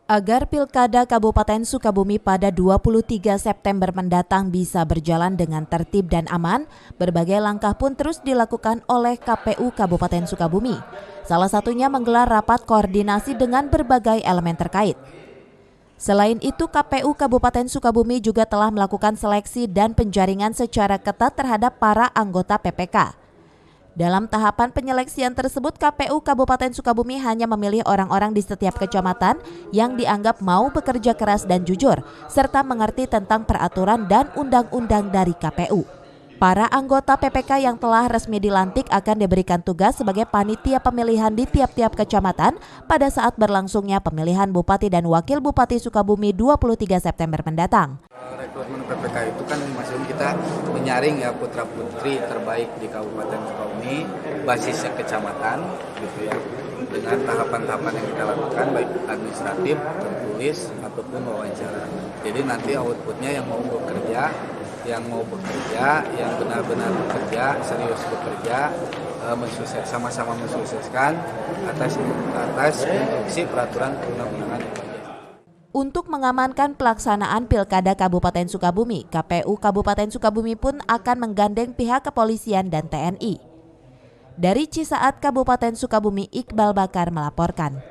Agar Pilkada Kabupaten Sukabumi pada 23 September mendatang bisa berjalan dengan tertib dan aman, berbagai langkah pun terus dilakukan oleh KPU Kabupaten Sukabumi. Salah satunya menggelar rapat koordinasi dengan berbagai elemen terkait. Selain itu, KPU Kabupaten Sukabumi juga telah melakukan seleksi dan penjaringan secara ketat terhadap para anggota PPK. Dalam tahapan penyeleksian tersebut, KPU Kabupaten Sukabumi hanya memilih orang-orang di setiap kecamatan yang dianggap mau bekerja keras dan jujur, serta mengerti tentang peraturan dan undang-undang dari KPU. Para anggota PPK yang telah resmi dilantik akan diberikan tugas sebagai panitia pemilihan di tiap-tiap kecamatan pada saat berlangsungnya pemilihan Bupati dan Wakil Bupati Sukabumi 23 September mendatang. Rekrutmen PPK itu kan maksudnya kita menyaring ya putra-putri terbaik di Kabupaten Sukabumi, basisnya kecamatan gitu ya, dengan tahapan-tahapan yang kita lakukan baik administratif, tertulis ataupun wawancara. Jadi nanti outputnya yang benar-benar bekerja, serius bekerja, sama-sama mensukseskan atas instruksi peraturan undang-undangan. Untuk mengamankan pelaksanaan Pilkada Kabupaten Sukabumi, KPU Kabupaten Sukabumi pun akan menggandeng pihak kepolisian dan TNI. Dari Cisaat, Kabupaten Sukabumi, Iqbal Bakar melaporkan.